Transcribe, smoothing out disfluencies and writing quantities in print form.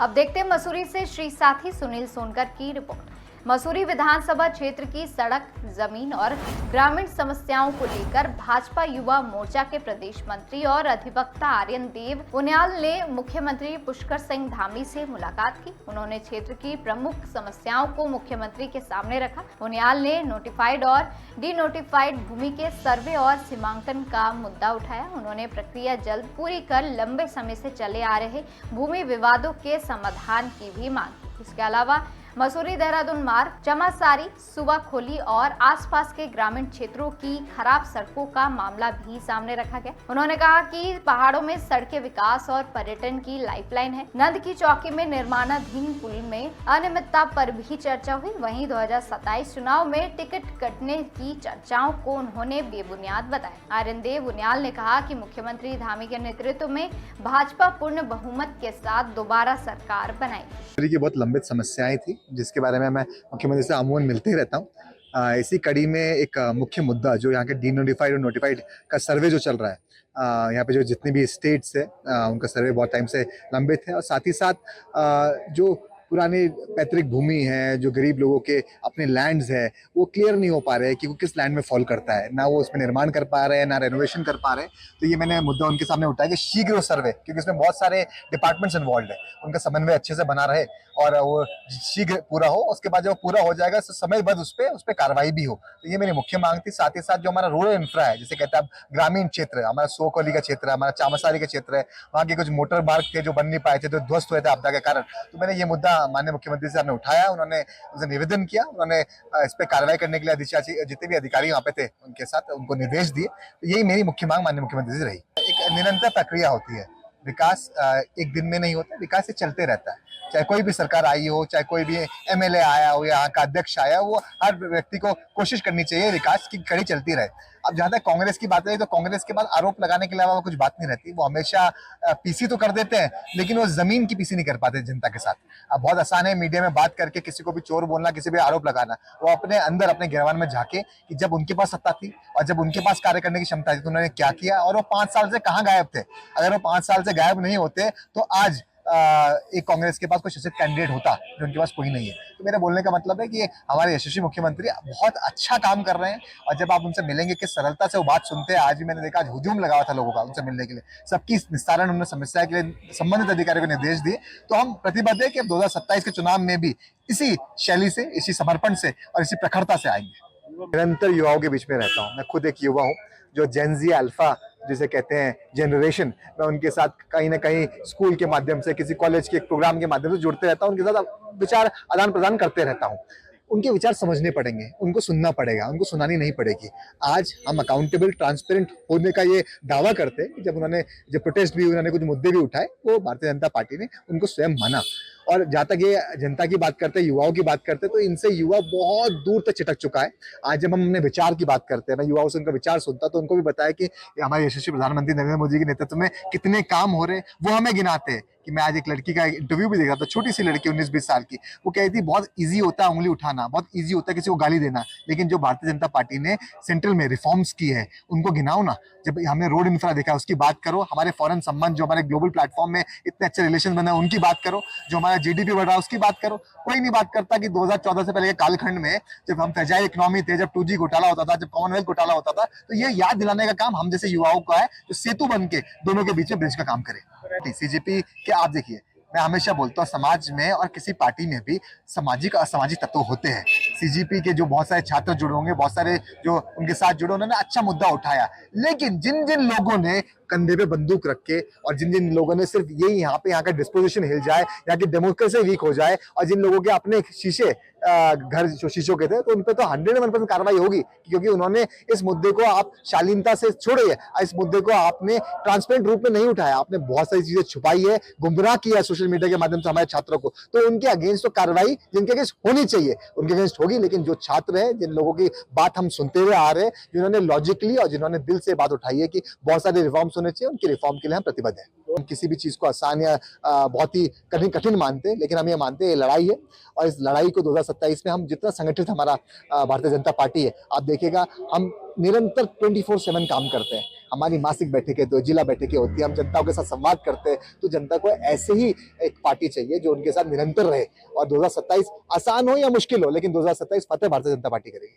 अब देखते हैं मसूरी से श्री साथी सुनील सोनकर की रिपोर्ट। मसूरी विधानसभा क्षेत्र की सड़क, जमीन और ग्रामीण समस्याओं को लेकर भाजपा युवा मोर्चा के प्रदेश मंत्री और अधिवक्ता आर्यन देव उनियाल ने मुख्यमंत्री पुष्कर सिंह धामी से मुलाकात की। उन्होंने क्षेत्र की प्रमुख समस्याओं को मुख्यमंत्री के सामने रखा। उनियाल ने नोटिफाइड और डी नोटिफाइड भूमि के सर्वे और सीमांकन का मुद्दा उठाया। उन्होंने प्रक्रिया जल्द पूरी कर लंबे समय से चले आ रहे भूमि विवादों के समाधान की भी मांग की। इसके अलावा मसूरी देहरादून मार्ग, चमासारी, सुवाखोली और आसपास के ग्रामीण क्षेत्रों की खराब सड़कों का मामला भी सामने रखा गया। उन्होंने कहा कि पहाड़ों में सड़कें विकास और पर्यटन की लाइफलाइन है। नंद की चौकी में निर्माणाधीन पुल में अनियमितता पर भी चर्चा हुई। वहीं 2027 चुनाव में टिकट कटने की चर्चाओं को उन्होंने बेबुनियाद बताया। आर्यन देव उनियाल ने कहा कि मुख्यमंत्री धामी के नेतृत्व में भाजपा पूर्ण बहुमत के साथ दोबारा सरकार बनाएगी। की बहुत लंबित समस्याएं थी जिसके बारे में मैं मुख्यमंत्री से अमूमन मिलते ही रहता हूँ। इसी कड़ी में एक मुख्य मुद्दा जो यहाँ के डी नोटिफाइड और नोटिफाइड का सर्वे जो चल रहा है, यहाँ पे जो जितनी भी स्टेट्स है उनका सर्वे बहुत टाइम से लंबित है और साथ ही साथ जो पुरानी पैतृक भूमि है, जो गरीब लोगों के अपने लैंड्स है, वो क्लियर नहीं हो पा रहे हैं कि वो किस लैंड में फॉल करता है, ना वो उसमें निर्माण कर पा रहे हैं, ना रेनोवेशन कर पा रहे हैं। तो ये मैंने मुद्दा उनके सामने उठाया कि शीघ्र सर्वे, क्योंकि इसमें बहुत सारे डिपार्टमेंट्स इन्वॉल्व है, उनका समन्वय अच्छे से बना रहे और वो शीघ्र पूरा हो। उसके बाद जब पूरा हो जाएगा तो समयबद्ध उस पर कार्रवाई भी हो। तो ये मेरी मुख्य मांग थी। साथ ही साथ जो हमारा रूरल इंफ्रा है, जिसे कहते हैं ग्रामीण क्षेत्र, हमारा सोकोली का क्षेत्र है, हमारा चामसारी का क्षेत्र है, वहाँ के कुछ मोटर मार्ग थे जो बन नहीं पाए थे, जो ध्वस्त हुए थे आपदा के कारण। तो मैंने ये मुद्दा माननीय मुख्यमंत्री से हमने उठाया, उन्होंने उनसे निवेदन किया, उन्होंने इस पर कार्रवाई करने के लिए जितने भी अधिकारी वहाँ पे थे उनके साथ उनको निर्देश दिए। तो यही मेरी मुख्य मांग माननीय मुख्यमंत्री से रही। एक निरंतर प्रक्रिया होती है, विकास एक दिन में नहीं होता, विकास से चलते रहता है। चाहे कोई भी सरकार आई हो, चाहे कोई भी एमएलए आया हो या यहाँ का अध्यक्ष आया हो, वो हर व्यक्ति को कोशिश करनी चाहिए विकास की कड़ी चलती रहे। अब जहाँ तक कांग्रेस की बात रही तो कांग्रेस के बाद आरोप लगाने के अलावा कुछ बात नहीं रहती। वो हमेशा पीसी तो कर देते हैं लेकिन वो जमीन की पीसी नहीं कर पाते जनता के साथ। अब बहुत आसान है मीडिया में बात करके किसी को भी चोर बोलना, किसी भी आरोप लगाना। वो अपने अंदर अपने गिरवान में झांके कि जब उनके पास सत्ता थी और जब उनके पास कार्य करने की क्षमता थी तो उन्होंने क्या किया और वो 5 साल से कहाँ गायब थे। अगर वो 5 साल से गायब नहीं होते तो आज एक कांग्रेस के पास कोई शासित कैंडिडेट होता, जो उनके पास कोई नहीं है। तो मेरे बोलने का मतलब है कि हमारे यशस्वी मुख्यमंत्री बहुत अच्छा काम कर रहे हैं और जब आप उनसे मिलेंगे किस सरलता से वो बात सुनते हैं। आज भी मैंने देखा, आज हुजूम लगा हुआ था लोगों का उनसे मिलने के लिए, सबकी निस्तारण उन्होंने समस्या के लिए संबंधित अधिकारियों को निर्देश दिए। तो हम प्रतिबद्ध है कि 2027 के चुनाव में भी इसी शैली से, इसी समर्पण से और इसी प्रखरता से आएंगे। निरंतर युवाओं के बीच में रहता हूँ, मैं खुद एक युवा हूँ जो जेनजी अल्फा जिसे कहते हैं जनरेशन, मैं उनके साथ कहीं ना कहीं स्कूल के माध्यम से, किसी कॉलेज के प्रोग्राम के माध्यम से जुड़ते रहता हूँ, उनके साथ विचार आदान प्रदान करते रहता हूँ। उनके विचार समझने पड़ेंगे, उनको सुनना पड़ेगा, उनको सुनानी नहीं पड़ेगी। आज हम अकाउंटेबल, ट्रांसपेरेंट होने का ये दावा करते हैं कि जब उन्होंने प्रोटेस्ट भी, उन्होंने कुछ मुद्दे भी उठाए, वो भारतीय जनता पार्टी ने उनको स्वयं माना। और जहाँ तक ये जनता की बात करते हैं, युवाओं की बात करते हैं, तो इनसे युवा बहुत दूर तक चिटक चुका है। आज जब हम अपने विचार की बात करते हैं, मैं युवाओं से उनका विचार सुनता तो उनको भी बताया कि हमारे यशस्वी प्रधानमंत्री नरेंद्र मोदी के नेतृत्व में कितने काम हो रहे हैं, वो हमें गिनाते हैं। कि मैं आज एक लड़की का इंटरव्यू भी देख रहा था, छोटी सी लड़की 19-20 साल की, वो कह रही थी बहुत ईजी होता है उंगली उठाना, बहुत ईजी होता है किसी को गाली देना, लेकिन जो भारतीय जनता पार्टी ने सेंट्रल में रिफॉर्म्स की है उनको गिनाओ ना। जब हमने रोड इंफ्रा देखा उसकी बात करो, हमारे फॉरेन संबंध जो हमारे ग्लोबल प्लेटफॉर्म में इतने अच्छे रिलेशन बने उनकी बात करो, जो हमारा जीडीपी बढ़ रहा है उसकी बात करो। कोई नहीं बात करता कि 2014 से पहले के कालखंड में जब हम फ्रेजाइल इकोनॉमी थे, जब 2G घोटाला होता था, जब कॉमनवेल्थ घोटाला होता था, तो ये याद दिलाने का काम हम जैसे युवाओं का है जो सेतु बन के दोनों के बीच में ब्रिज का काम करे। सीजेपी के आप देखिए, मैं हमेशा बोलता हूँ समाज में और किसी पार्टी में भी सामाजिक असामाजिक तत्व होते हैं। सीजीपी के जो बहुत सारे छात्र जुड़े होंगे, बहुत सारे जो उनके साथ जुड़े, उन्होंने अच्छा मुद्दा उठाया, लेकिन जिन जिन लोगों ने कंधे पे बंदूक रख के और जिन जिन लोगों ने सिर्फ यही यहाँ का डिस्पोजिशन हिल जाए, यहाँ की डेमोक्रेसी वीक हो जाए, और जिन लोगों के अपने शीशे घर जो शीशों के थे, तो उनपे तो 101% कार्रवाई होगी, क्योंकि उन्होंने इस मुद्दे को आप शालीनता से छोड़िए, इस मुद्दे को आपने ट्रांसपेरेंट रूप में नहीं उठाया, आपने बहुत सारी चीजें छुपाई है, गुमराह किया सोशल मीडिया के माध्यम से हमारे छात्रों को। तो उनके अगेंस्ट तो कार्रवाई जिनके अगेंस्ट होनी चाहिए उनके अगेंस्ट होगी, लेकिन जो छात्र हैं, जिन लोगों की बात हम सुनते हुए आ रहे हैं, जिन्होंने लॉजिकली और जिन्होंने दिल से बात उठाई है कि बहुत सारे रिफॉर्म्स होने चाहिए, उनके रिफॉर्म के लिए हम प्रतिबद्ध हैं। हम किसी भी चीज को आसान या बहुत ही कठिन मानते हैं, लेकिन हम ये मानते हैं ये लड़ाई है, और इस लड़ाई को 2027 में हम जितना संगठित हमारा भारतीय जनता पार्टी है, आप देखिएगा हम निरंतर 24/7 काम करते हैं। हमारी मासिक बैठकें तो जिला बैठकें होती है, हम जनताओं के साथ संवाद करते हैं, तो जनता को ऐसे ही एक पार्टी चाहिए जो उनके साथ निरंतर रहे। और 2027 आसान हो या मुश्किल हो, लेकिन 2027 फतेह भारतीय जनता पार्टी करेगी।